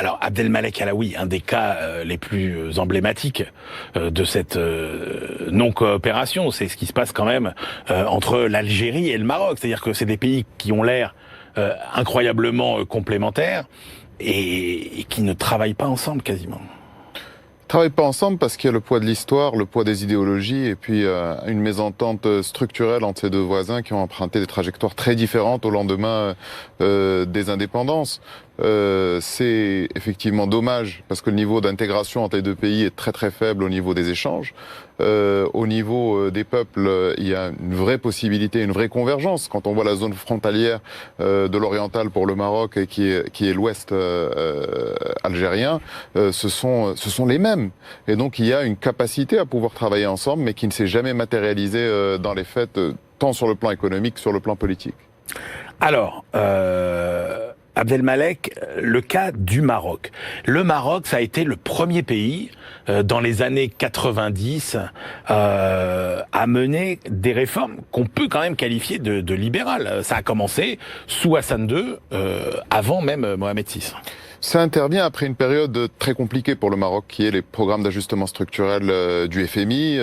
Alors, Abdelmalek Alaoui, un des cas les plus emblématiques de cette non-coopération, c'est ce qui se passe quand même entre l'Algérie et le Maroc. C'est-à-dire que c'est des pays qui ont l'air incroyablement complémentaires et qui ne travaillent pas ensemble quasiment. Travaillent pas ensemble parce qu'il y a le poids de l'histoire, le poids des idéologies et puis une mésentente structurelle entre ces deux voisins qui ont emprunté des trajectoires très différentes au lendemain des indépendances. C'est effectivement dommage parce que le niveau d'intégration entre les deux pays est très très faible au niveau des échanges. Au niveau des peuples, il y a une vraie possibilité, une vraie convergence. Quand on voit la zone frontalière de l'oriental pour le Maroc et qui est l'ouest algérien, ce sont les mêmes. Et donc il y a une capacité à pouvoir travailler ensemble, mais qui ne s'est jamais matérialisée dans les faits, tant sur le plan économique que sur le plan politique. Alors, Abdelmalek, le cas du Maroc. Le Maroc, ça a été le premier pays dans les années 90 à mener des réformes qu'on peut quand même qualifier de libérales. Ça a commencé sous Hassan II, avant même Mohamed VI. Ça intervient après une période très compliquée pour le Maroc, qui est les programmes d'ajustement structurel du FMI,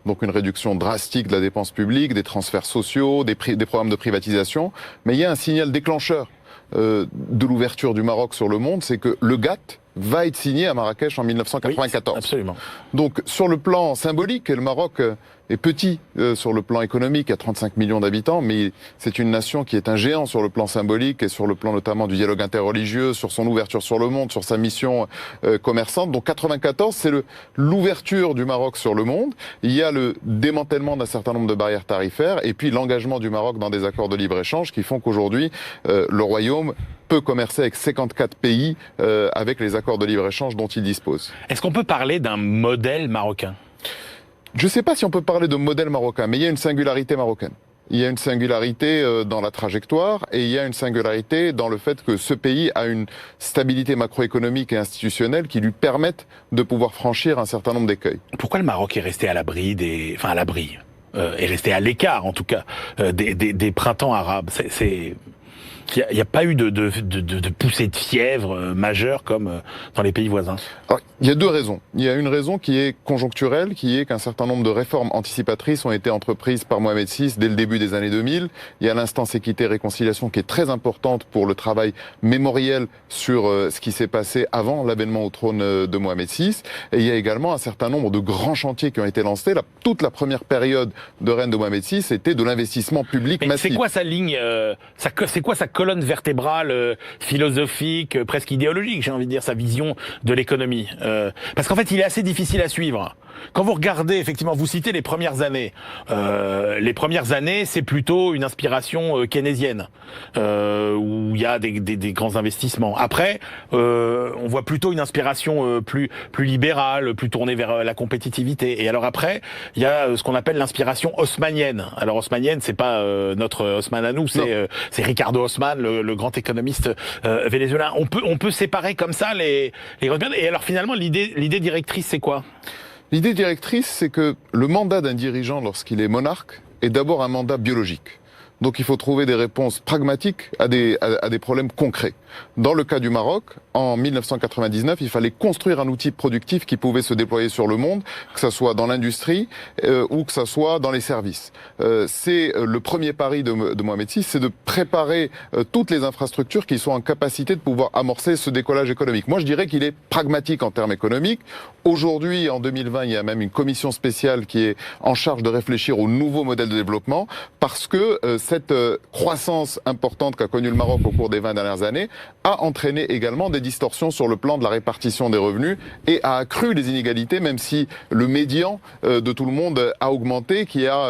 donc une réduction drastique de la dépense publique, des transferts sociaux, des programmes de privatisation. Mais il y a un signal déclencheur de l'ouverture du Maroc sur le monde, c'est que le GATT va être signé à Marrakech en 1994. Oui, absolument. Donc sur le plan symbolique, le Maroc est petit sur le plan économique, à 35 millions d'habitants, mais c'est une nation qui est un géant sur le plan symbolique et sur le plan notamment du dialogue interreligieux, sur son ouverture sur le monde, sur sa mission commerçante. Donc 94, c'est l'ouverture du Maroc sur le monde. Il y a le démantèlement d'un certain nombre de barrières tarifaires et puis l'engagement du Maroc dans des accords de libre-échange qui font qu'aujourd'hui, le Royaume peut commercer avec 54 pays avec les accords de libre-échange dont il dispose. Est-ce qu'on peut parler d'un modèle marocain ? Je ne sais pas si on peut parler de modèle marocain, mais il y a une singularité marocaine. Il y a une singularité dans la trajectoire et il y a une singularité dans le fait que ce pays a une stabilité macroéconomique et institutionnelle qui lui permettent de pouvoir franchir un certain nombre d'écueils. Pourquoi le Maroc est resté à l'abri est resté à l'écart en tout cas des printemps arabes? Il n'y a pas eu de poussée de fièvre majeure comme dans les pays voisins. Alors, il y a deux raisons. Il y a une raison qui est conjoncturelle, qui est qu'un certain nombre de réformes anticipatrices ont été entreprises par Mohamed VI dès le début des années 2000. Il y a l'instance équité et réconciliation qui est très importante pour le travail mémoriel sur ce qui s'est passé avant l'avènement au trône de Mohamed VI. Et il y a également un certain nombre de grands chantiers qui ont été lancés. Toute la première période de règne de Mohamed VI était de l'investissement public massif. C'est quoi sa ligne, c'est quoi sa colonne vertébrale philosophique, presque idéologique, j'ai envie de dire, sa vision de l'économie. Parce qu'en fait, il est assez difficile à suivre. Quand vous regardez, effectivement, vous citez les premières années. Les premières années, c'est plutôt une inspiration keynésienne, où il y a des grands investissements. Après, on voit plutôt une inspiration plus libérale, plus tournée vers la compétitivité. Et alors après, il y a ce qu'on appelle l'inspiration haussmannienne. Alors haussmannienne, c'est pas notre Haussmann à nous, c'est Ricardo Haussmann, le grand économiste vénézuélien. On peut séparer comme ça les grandes périodes. Et alors finalement, l'idée directrice, c'est quoi ? L'idée directrice, c'est que le mandat d'un dirigeant lorsqu'il est monarque est d'abord un mandat biologique. Donc il faut trouver des réponses pragmatiques à des problèmes concrets. Dans le cas du Maroc, en 1999, il fallait construire un outil productif qui pouvait se déployer sur le monde, que ce soit dans l'industrie ou que ce soit dans les services. C'est le premier pari de Mohamed VI, c'est de préparer toutes les infrastructures qui sont en capacité de pouvoir amorcer ce décollage économique. Moi, je dirais qu'il est pragmatique en termes économiques. Aujourd'hui, en 2020, il y a même une commission spéciale qui est en charge de réfléchir au nouveau modèle de développement parce que cette croissance importante qu'a connue le Maroc au cours des 20 dernières années a entraîné également des distorsions sur le plan de la répartition des revenus et a accru les inégalités, même si le médian de tout le monde a augmenté, qu'il y a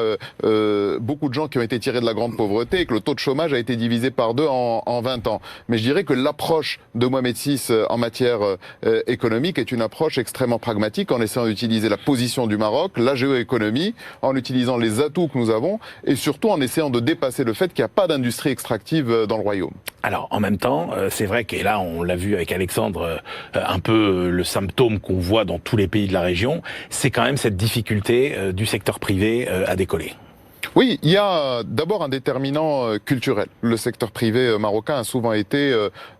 beaucoup de gens qui ont été tirés de la grande pauvreté et que le taux de chômage a été divisé par 2 en 20 ans. Mais je dirais que l'approche de Mohamed VI en matière économique est une approche extrêmement pragmatique en essayant d'utiliser la position du Maroc, la géoéconomie, en utilisant les atouts que nous avons et surtout en essayant de dépasser le fait qu'il n'y a pas d'industrie extractive dans le royaume. Alors, en même temps, c'est vrai que là, on l'a vu avec Alexandre, un peu le symptôme qu'on voit dans tous les pays de la région, c'est quand même cette difficulté du secteur privé à décoller. Oui, il y a d'abord un déterminant culturel. Le secteur privé marocain a souvent été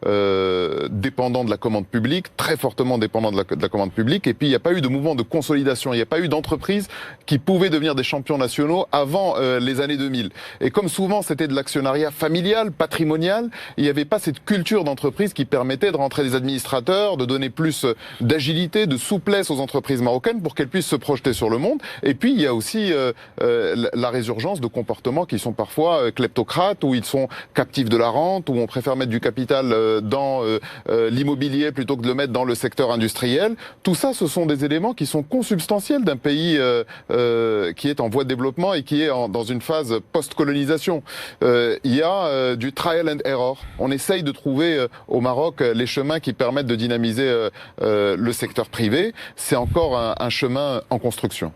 dépendant de la commande publique, très fortement dépendant de la commande publique, et puis il n'y a pas eu de mouvement de consolidation, il n'y a pas eu d'entreprises qui pouvaient devenir des champions nationaux avant les années 2000. Et comme souvent c'était de l'actionnariat familial, patrimonial, il n'y avait pas cette culture d'entreprise qui permettait de rentrer des administrateurs, de donner plus d'agilité, de souplesse aux entreprises marocaines pour qu'elles puissent se projeter sur le monde. Et puis il y a aussi la résurgence de comportements qui sont parfois kleptocrates, où ils sont captifs de la rente, où on préfère mettre du capital dans l'immobilier plutôt que de le mettre dans le secteur industriel. Tout ça, ce sont des éléments qui sont consubstantiels d'un pays qui est en voie de développement et qui est dans une phase post-colonisation. Il y a du trial and error. On essaye de trouver au Maroc les chemins qui permettent de dynamiser le secteur privé. C'est encore un chemin en construction.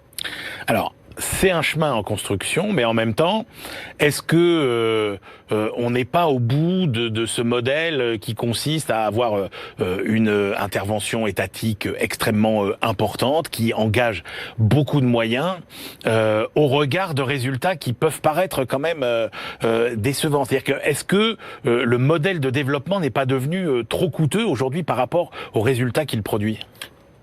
Alors, c'est un chemin en construction, mais en même temps, est-ce que on n'est pas au bout de ce modèle qui consiste à avoir une intervention étatique extrêmement importante, qui engage beaucoup de moyens, au regard de résultats qui peuvent paraître quand même décevants. C'est-à-dire que est-ce que le modèle de développement n'est pas devenu trop coûteux aujourd'hui par rapport aux résultats qu'il produit ?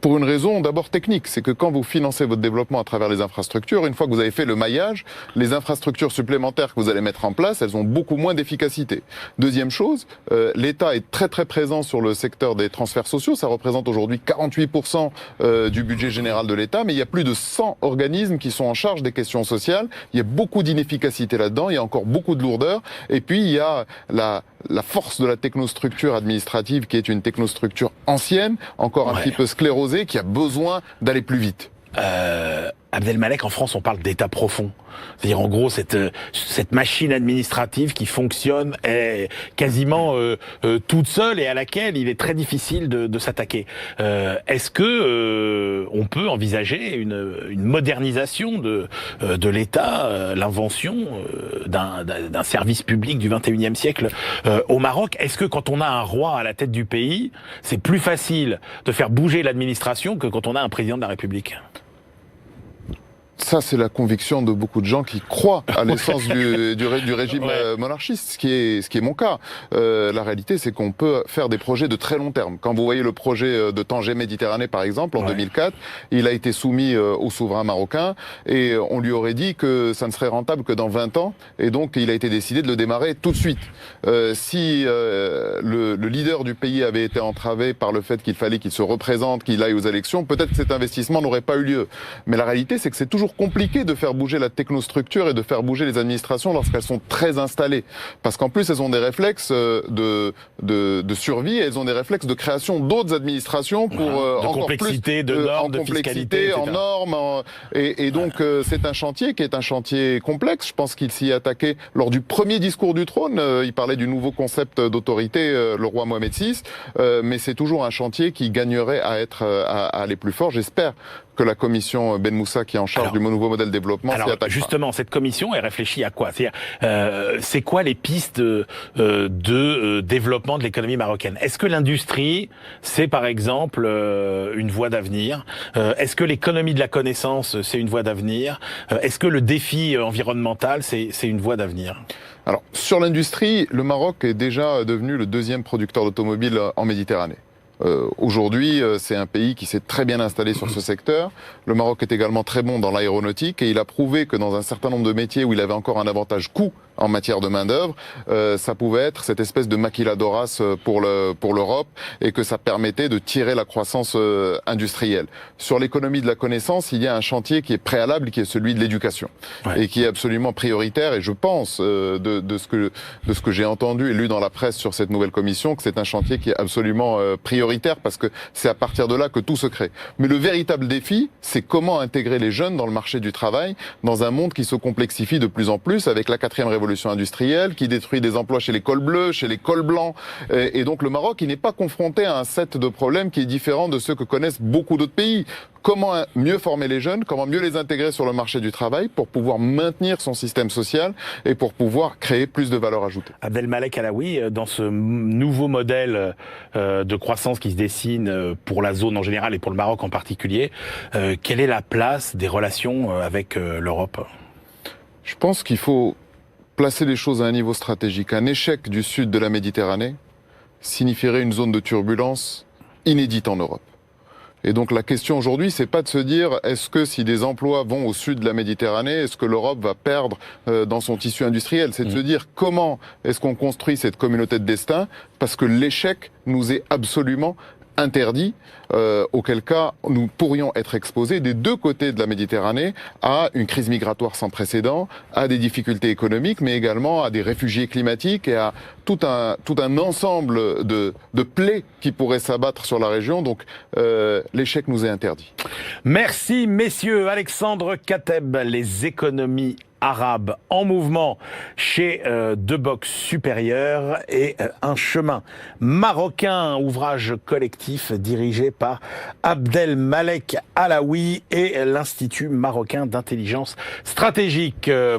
Pour une raison d'abord technique, c'est que quand vous financez votre développement à travers les infrastructures, une fois que vous avez fait le maillage, les infrastructures supplémentaires que vous allez mettre en place, elles ont beaucoup moins d'efficacité. Deuxième chose, l'État est très très présent sur le secteur des transferts sociaux, ça représente aujourd'hui 48% du budget général de l'État, mais il y a plus de 100 organismes qui sont en charge des questions sociales, il y a beaucoup d'inefficacité là-dedans, il y a encore beaucoup de lourdeur, et puis il y a la force de la technostructure administrative qui est une technostructure ancienne, encore un petit peu sclérosée, qui a besoin d'aller plus vite. Abdelmalek, en France, on parle d'État profond. C'est-à-dire, en gros, cette machine administrative qui fonctionne quasiment toute seule et à laquelle il est très difficile de s'attaquer. Est-ce que on peut envisager une modernisation de l'État, l'invention d'un service public du XXIe siècle au Maroc? Est-ce que quand on a un roi à la tête du pays, c'est plus facile de faire bouger l'administration que quand on a un président de la République? Ça, c'est la conviction de beaucoup de gens qui croient à l'essence du régime monarchiste, ce qui est mon cas. La réalité, c'est qu'on peut faire des projets de très long terme. Quand vous voyez le projet de Tanger Méditerranée, par exemple, en 2004, il a été soumis au souverain marocain et on lui aurait dit que ça ne serait rentable que dans 20 ans. Et donc, il a été décidé de le démarrer tout de suite. Si le leader du pays avait été entravé par le fait qu'il fallait qu'il se représente, qu'il aille aux élections, peut-être que cet investissement n'aurait pas eu lieu. Mais la réalité, c'est que c'est toujours compliqué de faire bouger la technostructure et de faire bouger les administrations lorsqu'elles sont très installées. Parce qu'en plus, elles ont des réflexes de survie, et elles ont des réflexes de création d'autres administrations pour de encore complexité, plus de normes, en de complexité, fiscalité, etc. en normes. Et donc, c'est un chantier qui est un chantier complexe. Je pense qu'il s'y est attaqué lors du premier discours du trône. Il parlait du nouveau concept d'autorité, le roi Mohamed VI. Mais c'est toujours un chantier qui gagnerait à aller plus fort. J'espère que la commission Ben Moussa, qui est en charge du nouveau modèle de développement, s'y attaquera. Justement, cette commission, elle réfléchit à quoi? C'est quoi les pistes de développement de l'économie marocaine? Est-ce que l'industrie, c'est par exemple une voie d'avenir? Est-ce que l'économie de la connaissance, c'est une voie d'avenir? Est-ce que le défi environnemental, c'est une voie d'avenir? Alors, sur l'industrie, le Maroc est déjà devenu le deuxième producteur d'automobiles en Méditerranée. Aujourd'hui, c'est un pays qui s'est très bien installé sur ce secteur. Le Maroc est également très bon dans l'aéronautique et il a prouvé que dans un certain nombre de métiers où il avait encore un avantage coût en matière de main-d'œuvre, ça pouvait être cette espèce de maquiladoras pour l'Europe et que ça permettait de tirer la croissance industrielle. Sur l'économie de la connaissance, il y a un chantier qui est préalable, qui est celui de l'éducation et qui est absolument prioritaire. Et je pense, de ce que j'ai entendu et lu dans la presse sur cette nouvelle commission, que c'est un chantier qui est absolument prioritaire parce que c'est à partir de là que tout se crée. Mais le véritable défi, c'est comment intégrer les jeunes dans le marché du travail, dans un monde qui se complexifie de plus en plus avec la 4e révolution industrielle, qui détruit des emplois chez les cols bleus, chez les cols blancs. Et donc le Maroc, il n'est pas confronté à un set de problèmes qui est différent de ceux que connaissent beaucoup d'autres pays. Comment mieux former les jeunes, comment mieux les intégrer sur le marché du travail pour pouvoir maintenir son système social et pour pouvoir créer plus de valeur ajoutée. Abdelmalek Alaoui, dans ce nouveau modèle de croissance qui se dessine pour la zone en général et pour le Maroc en particulier, quelle est la place des relations avec l'Europe ? Je pense qu'il faut placer les choses à un niveau stratégique. Un échec du sud de la Méditerranée signifierait une zone de turbulence inédite en Europe. Et donc la question aujourd'hui, c'est pas de se dire est-ce que si des emplois vont au sud de la Méditerranée, est-ce que l'Europe va perdre dans son tissu industriel? C'est de se dire comment est-ce qu'on construit cette communauté de destin, parce que l'échec nous est absolument interdit, auquel cas nous pourrions être exposés des deux côtés de la Méditerranée à une crise migratoire sans précédent, à des difficultés économiques, mais également à des réfugiés climatiques et à tout un ensemble de plaies qui pourraient s'abattre sur la région. Donc l'échec nous est interdit. Merci messieurs. Alexandre Kateb, les économies arabes en mouvement chez De Bock Supérieur et Un chemin marocain, ouvrage collectif dirigé par Abdelmalek Alaoui et l'Institut marocain d'intelligence stratégique. Voilà.